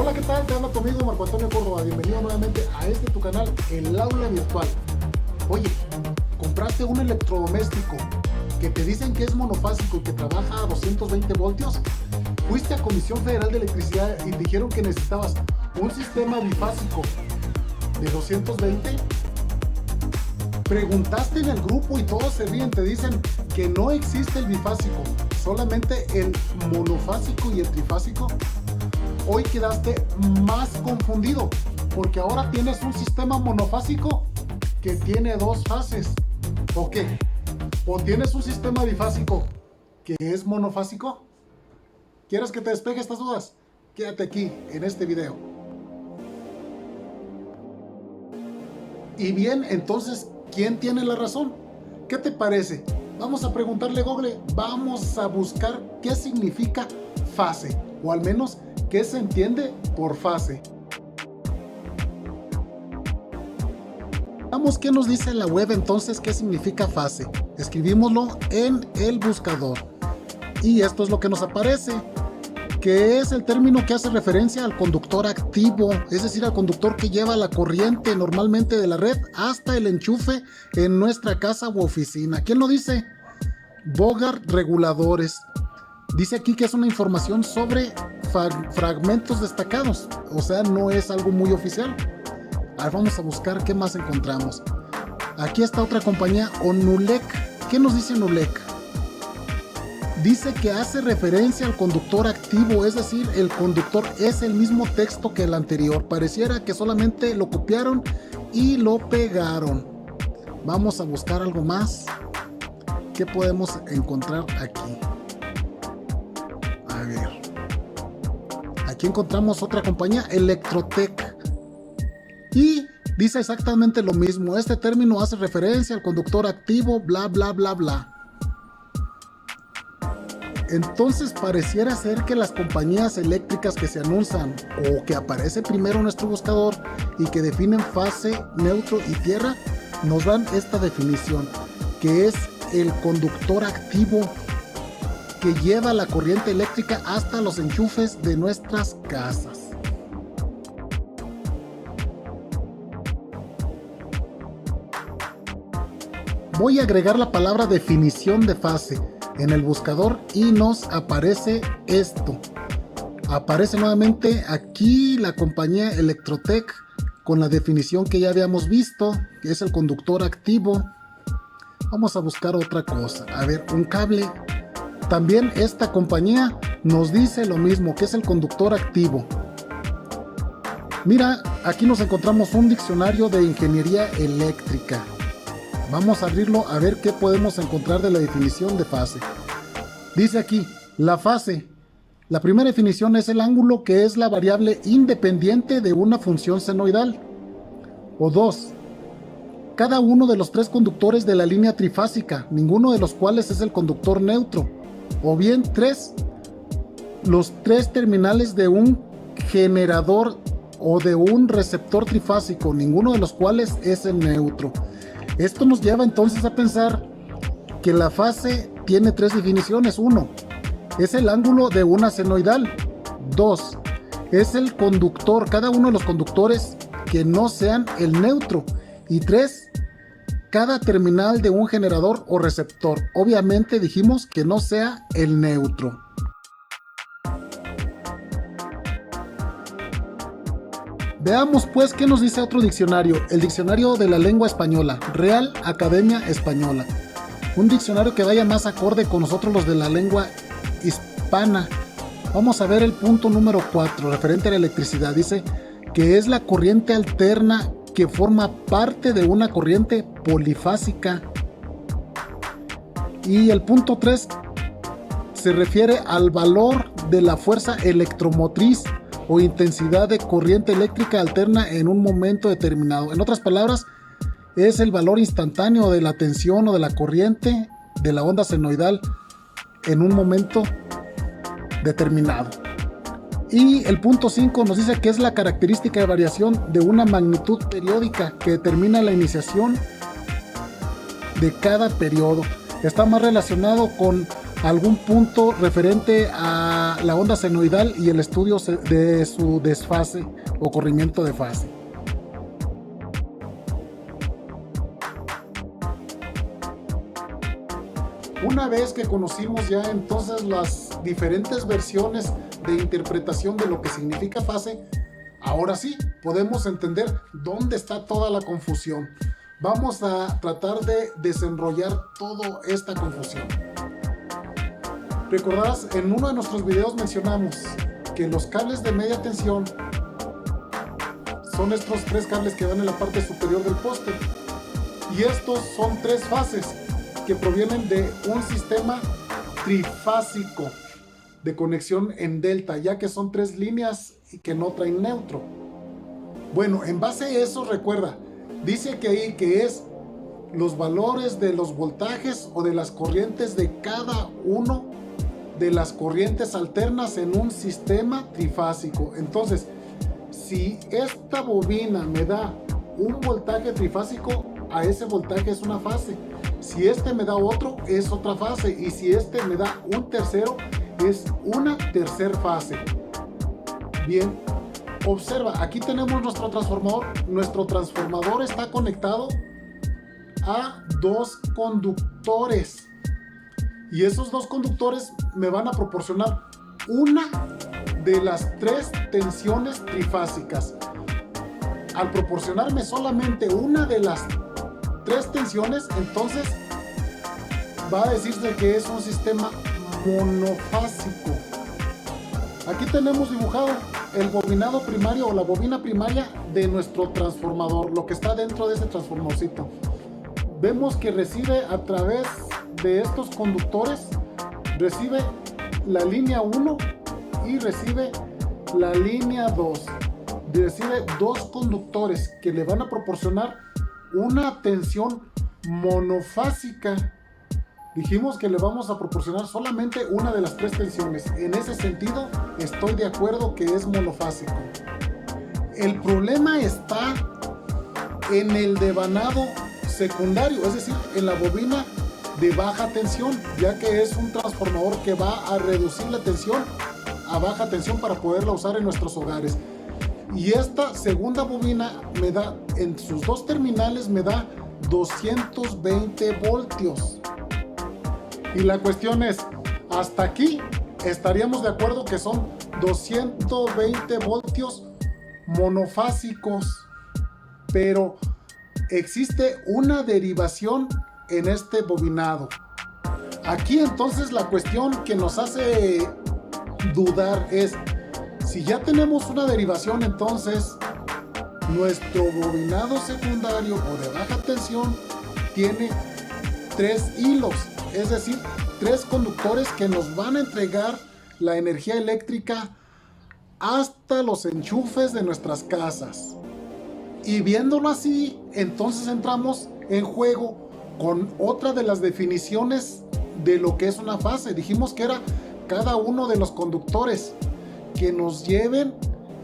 Hola, ¿qué tal? Te habla tu amigo Marco Antonio Córdoba. Bienvenido nuevamente a este tu canal, El Aula Virtual. Oye, ¿compraste un electrodoméstico que te dicen que es monofásico y que trabaja a 220 voltios? ¿Fuiste a Comisión Federal de Electricidad y dijeron que necesitabas un sistema bifásico de 220? Preguntaste en el grupo y todos se ríen, te dicen que no existe el bifásico, solamente el monofásico y el trifásico. Hoy quedaste más confundido porque ahora tienes un sistema monofásico que tiene dos fases. ¿O qué? ¿O tienes un sistema bifásico que es monofásico? ¿Quieres que te despeje estas dudas? Quédate aquí en este video. Y bien, entonces, ¿quién tiene la razón? ¿Qué te parece? Vamos a preguntarle a Google, vamos a buscar qué significa fase, o al menos qué se entiende por fase. Veamos qué nos dice la web entonces, qué significa fase. Escribímoslo en el buscador. Y esto es lo que nos aparece, que es el término que hace referencia al conductor activo, es decir, al conductor que lleva la corriente normalmente de la red hasta el enchufe en nuestra casa u oficina. ¿Quién lo dice? Bogart Reguladores. Dice aquí que es una información sobre fragmentos destacados, o sea, no es algo muy oficial. Ahora vamos a buscar qué más encontramos. Aquí está otra compañía, Onulec. ¿Qué nos dice Onulec? Dice que hace referencia al conductor activo, es decir, el conductor es el mismo texto que el anterior. Pareciera que solamente lo copiaron y lo pegaron. Vamos a buscar algo más. ¿Qué podemos encontrar aquí? A ver. Aquí encontramos otra compañía, Electrotec. Y dice exactamente lo mismo. Este término hace referencia al conductor activo, bla, bla, bla, bla. Entonces pareciera ser que las compañías eléctricas que se anuncian o que aparece primero en nuestro buscador y que definen fase, neutro y tierra, nos dan esta definición, que es el conductor activo que lleva la corriente eléctrica hasta los enchufes de nuestras casas. Voy a agregar la palabra definición de fase en el buscador y nos aparece esto. Aparece nuevamente aquí la compañía Electrotec con la definición que ya habíamos visto, que es el conductor activo. Vamos a buscar otra cosa. A ver, un cable. También esta compañía nos dice lo mismo, que es el conductor activo. Mira, aquí nos encontramos un diccionario de ingeniería eléctrica. Vamos a abrirlo a ver qué podemos encontrar de la definición de fase. Dice aquí, la fase. La primera definición es el ángulo que es la variable independiente de una función senoidal. O 2. Cada uno de los tres conductores de la línea trifásica, ninguno de los cuales es el conductor neutro. O bien 3. Los tres terminales de un generador o de un receptor trifásico, ninguno de los cuales es el neutro. Esto nos lleva entonces a pensar que la fase tiene tres definiciones. 1. Es el ángulo de una senoidal. 2. Es el conductor, cada uno de los conductores que no sean el neutro. Y 3. Cada terminal de un generador o receptor. Obviamente dijimos que no sea el neutro. Veamos pues qué nos dice otro diccionario, el diccionario de la lengua española, Real Academia Española. Un diccionario que vaya más acorde con nosotros los de la lengua hispana. Vamos a ver el punto número 4, referente a la electricidad. Dice que es la corriente alterna que forma parte de una corriente polifásica. Y el punto 3 se refiere al valor de la fuerza electromotriz o intensidad de corriente eléctrica alterna en un momento determinado. En otras palabras, es el valor instantáneo de la tensión o de la corriente de la onda senoidal en un momento determinado. Y el punto 5 nos dice que es la característica de variación de una magnitud periódica que determina la iniciación de cada periodo. Está más relacionado con algún punto referente a la onda senoidal y el estudio de su desfase o corrimiento de fase. Una vez que conocimos ya entonces las diferentes versiones de interpretación de lo que significa fase, ahora sí podemos entender dónde está toda la confusión. Vamos a tratar de desenrollar toda esta confusión. Recordarás, en uno de nuestros videos mencionamos que los cables de media tensión son estos tres cables que van en la parte superior del poste, y estos son tres fases que provienen de un sistema trifásico de conexión en delta, ya que son tres líneas y que no traen neutro. Bueno, en base a eso, recuerda, dice que ahí que es los valores de los voltajes o de las corrientes de cada uno de las corrientes alternas en un sistema trifásico. Entonces, si esta bobina me da un voltaje trifásico, a ese voltaje es una fase. Si este me da otro, es otra fase. Y si este me da un tercero, es una tercer fase. Bien, observa, aquí tenemos nuestro transformador. Nuestro transformador está conectado a dos conductores. Y esos dos conductores me van a proporcionar una de las tres tensiones trifásicas. Al proporcionarme solamente una de las tres tensiones, entonces va a decirse que es un sistema monofásico. Aquí tenemos dibujado el bobinado primario o la bobina primaria de nuestro transformador, lo que está dentro de ese transformadorcito. Vemos que recibe a través de estos conductores, recibe la línea 1 y recibe la línea 2. Recibe dos conductores que le van a proporcionar una tensión monofásica. Dijimos que le vamos a proporcionar solamente una de las tres tensiones. En ese sentido, estoy de acuerdo que es monofásico. El problema está en el devanado secundario, es decir, en la bobina de baja tensión, ya que es un transformador que va a reducir la tensión a baja tensión para poderla usar en nuestros hogares. Y esta segunda bobina me da, en sus dos terminales me da 220 voltios. Y la cuestión es, hasta aquí estaríamos de acuerdo que son 220 voltios monofásicos, pero existe una derivación en este bobinado. Aquí entonces la cuestión que nos hace dudar es, si ya tenemos una derivación, entonces nuestro bobinado secundario o de baja tensión tiene tres hilos, es decir, tres conductores que nos van a entregar la energía eléctrica hasta los enchufes de nuestras casas. Y viéndolo así, entonces entramos en juego con otra de las definiciones de lo que es una fase. Dijimos que era cada uno de los conductores que nos lleven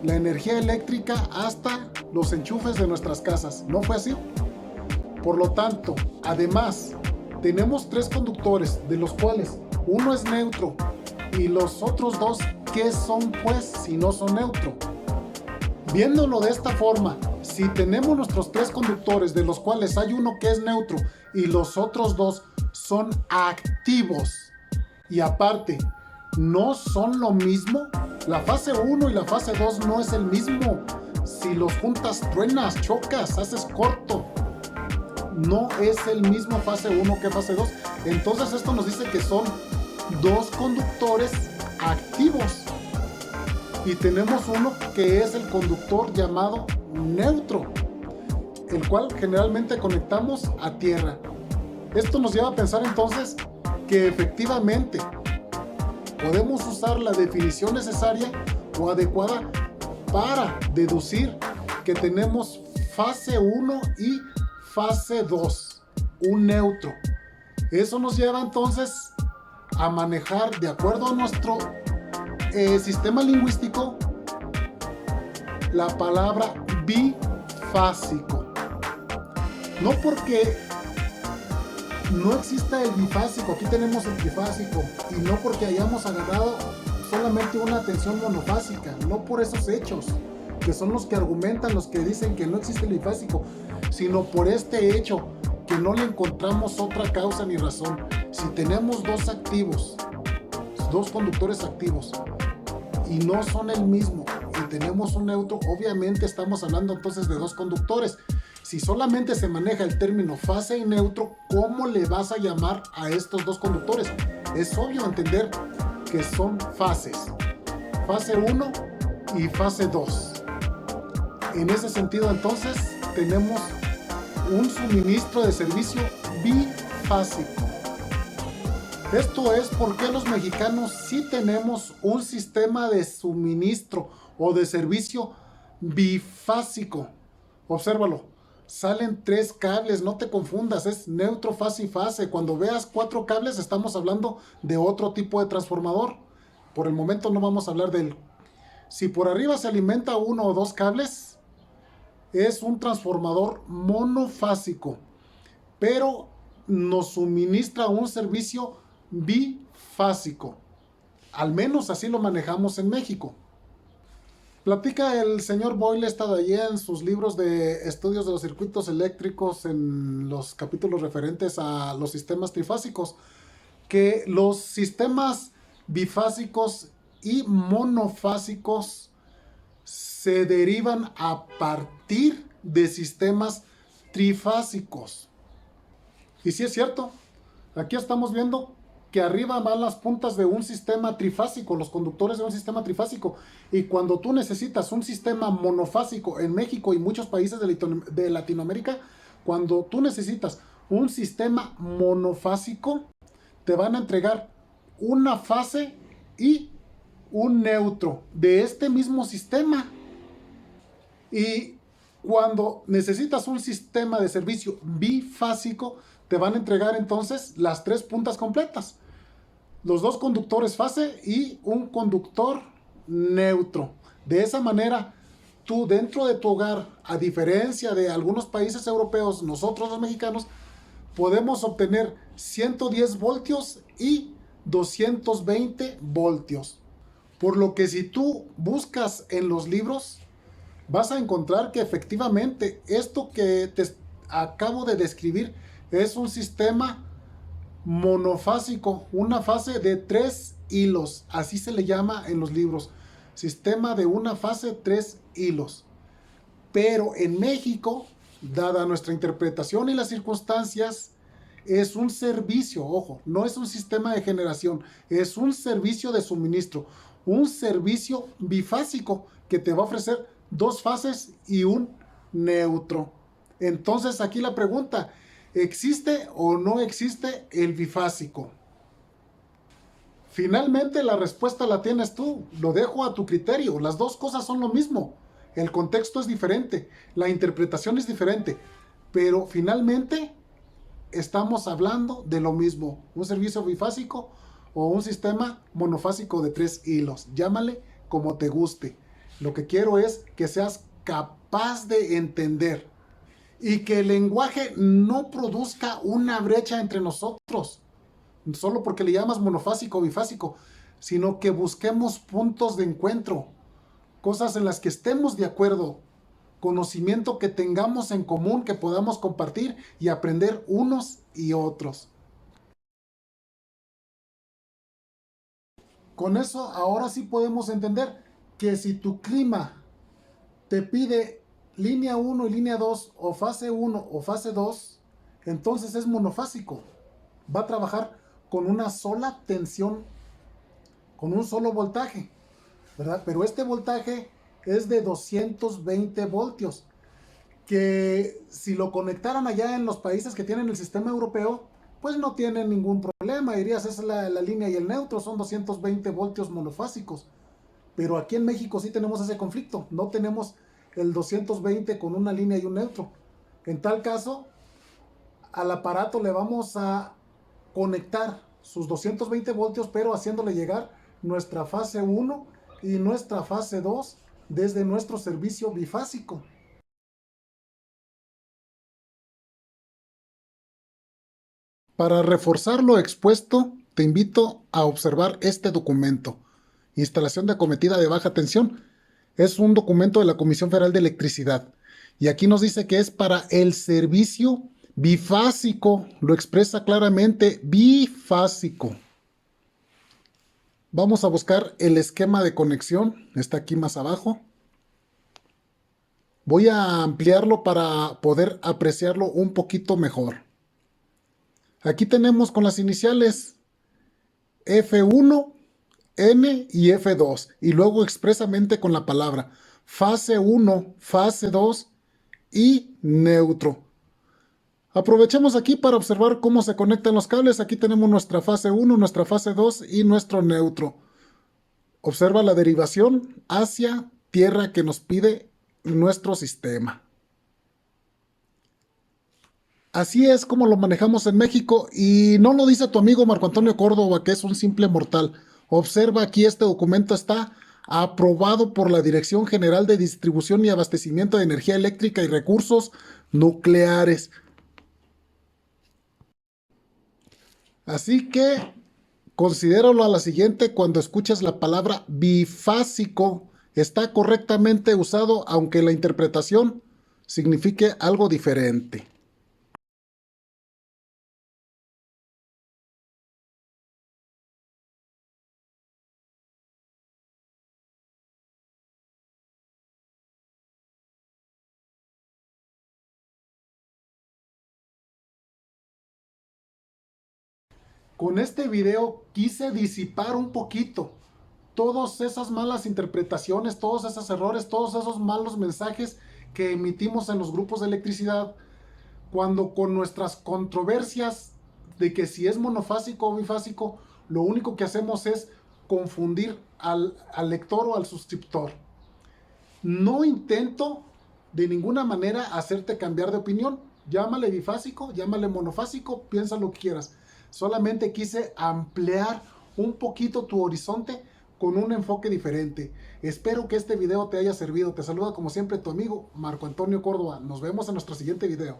la energía eléctrica hasta los enchufes de nuestras casas. ¿No fue así? Por lo tanto, además, tenemos tres conductores, de los cuales uno es neutro y los otros dos, ¿qué son pues si no son neutro? Viéndolo de esta forma, si tenemos nuestros tres conductores, de los cuales hay uno que es neutro y los otros dos son activos, y aparte no son lo mismo, la fase 1 y la fase 2 no es el mismo. Si los juntas, truenas, chocas, haces corto. No es el mismo fase 1 que fase 2. Entonces esto nos dice que son dos conductores activos. Y tenemos uno que es el conductor llamado neutro, el cual generalmente conectamos a tierra. Esto nos lleva a pensar entonces que efectivamente podemos usar la definición necesaria o adecuada para deducir que tenemos fase 1 y fase 2, un neutro. Eso nos lleva entonces a manejar, de acuerdo a nuestro sistema lingüístico, la palabra bifásico. No porque no exista el bifásico, aquí tenemos el trifásico, y no porque hayamos agarrado solamente una tensión monofásica, no por esos hechos, que son los que argumentan, los que dicen que no existe el bifásico, sino por este hecho, que no le encontramos otra causa ni razón. Si tenemos dos activos, dos conductores activos, y no son el mismo, y tenemos un neutro, obviamente estamos hablando entonces de dos conductores. Si solamente se maneja el término fase y neutro, ¿cómo le vas a llamar a estos dos conductores? Es obvio entender que son fases, fase 1 y fase 2. En ese sentido, entonces, tenemos un suministro de servicio bifásico. Esto es porque los mexicanos sí tenemos un sistema de suministro o de servicio bifásico. Obsérvalo. Salen 3 cables, no te confundas, es neutro, fase y fase. Cuando veas 4 cables estamos hablando de otro tipo de transformador. Por el momento no vamos a hablar del... Si por arriba se alimenta 1 o 2 cables, es un transformador monofásico, pero nos suministra un servicio bifásico. Al menos así lo manejamos en México. Platica el señor Boyle Estadallé en sus libros de estudios de los circuitos eléctricos, en los capítulos referentes a los sistemas trifásicos, que los sistemas bifásicos y monofásicos se derivan a partir de sistemas trifásicos. Y sí es cierto, aquí estamos viendo que arriba van las puntas de un sistema trifásico, los conductores de un sistema trifásico. Y cuando tú necesitas un sistema monofásico en México y muchos países de Latinoamérica, cuando tú necesitas un sistema monofásico, te van a entregar una fase y un neutro de este mismo sistema. Y cuando necesitas un sistema de servicio bifásico, te van a entregar entonces las 3 puntas completas. Los 2 conductores fase y un conductor neutro. De esa manera, tú dentro de tu hogar, a diferencia de algunos países europeos, nosotros los mexicanos, podemos obtener 110 voltios y 220 voltios. Por lo que si tú buscas en los libros, vas a encontrar que efectivamente esto que te acabo de describir es un sistema monofásico, una fase de 3 hilos, así se le llama en los libros, sistema de una fase 3 hilos. Pero en México, dada nuestra interpretación y las circunstancias, es un servicio, ojo, no es un sistema de generación, es un servicio de suministro, un servicio bifásico que te va a ofrecer 2 fases y un neutro. Entonces aquí la pregunta, ¿existe o no existe el bifásico? Finalmente la respuesta la tienes tú, lo dejo a tu criterio, las dos cosas son lo mismo, el contexto es diferente, la interpretación es diferente, pero finalmente estamos hablando de lo mismo, un servicio bifásico o un sistema monofásico de 3 hilos, llámale como te guste. Lo que quiero es que seas capaz de entender y que el lenguaje no produzca una brecha entre nosotros, solo porque le llamas monofásico o bifásico, sino que busquemos puntos de encuentro, cosas en las que estemos de acuerdo, conocimiento que tengamos en común, que podamos compartir y aprender unos y otros. Con eso ahora sí podemos entender que si tu clima te pide línea 1 y línea 2 o fase 1 o fase 2, entonces es monofásico. Va a trabajar con una sola tensión, con un solo voltaje, ¿verdad? Pero este voltaje es de 220 voltios, que si lo conectaran allá en los países que tienen el sistema europeo, pues no tienen ningún problema, dirías, esa es la línea y el neutro, son 220 voltios monofásicos. Pero aquí en México sí tenemos ese conflicto, no tenemos el 220 con una línea y un neutro. En tal caso, al aparato le vamos a conectar sus 220 voltios, pero haciéndole llegar nuestra fase 1 y nuestra fase 2 desde nuestro servicio bifásico. Para reforzar lo expuesto, te invito a observar este documento instalación de acometida de baja tensión. Es un documento de la Comisión Federal de Electricidad. Y aquí nos dice que es para el servicio bifásico. Lo expresa claramente, bifásico. Vamos a buscar el esquema de conexión. Está aquí más abajo. Voy a ampliarlo para poder apreciarlo un poquito mejor. Aquí tenemos con las iniciales F1, N y F2. Y luego expresamente con la palabra fase 1, fase 2 y neutro. Aprovechemos aquí para observar cómo se conectan los cables. Aquí tenemos nuestra fase 1, nuestra fase 2 y nuestro neutro. Observa la derivación hacia tierra que nos pide nuestro sistema. Así es como lo manejamos en México y no lo dice tu amigo Marco Antonio Córdoba, que es un simple mortal. Observa aquí, este documento está aprobado por la Dirección General de Distribución y Abastecimiento de Energía Eléctrica y Recursos Nucleares. Así que considéralo a la siguiente cuando escuches la palabra bifásico. Está correctamente usado, aunque la interpretación signifique algo diferente. Con este video quise disipar un poquito todas esas malas interpretaciones, todos esos errores, todos esos malos mensajes que emitimos en los grupos de electricidad, cuando con nuestras controversias de que si es monofásico o bifásico, lo único que hacemos es confundir al lector o al suscriptor. No intento de ninguna manera hacerte cambiar de opinión. Llámale bifásico, llámale monofásico, piensa lo que quieras. Solamente quise ampliar un poquito tu horizonte con un enfoque diferente. Espero que este video te haya servido. Te saluda como siempre tu amigo Marco Antonio Córdoba. Nos vemos en nuestro siguiente video.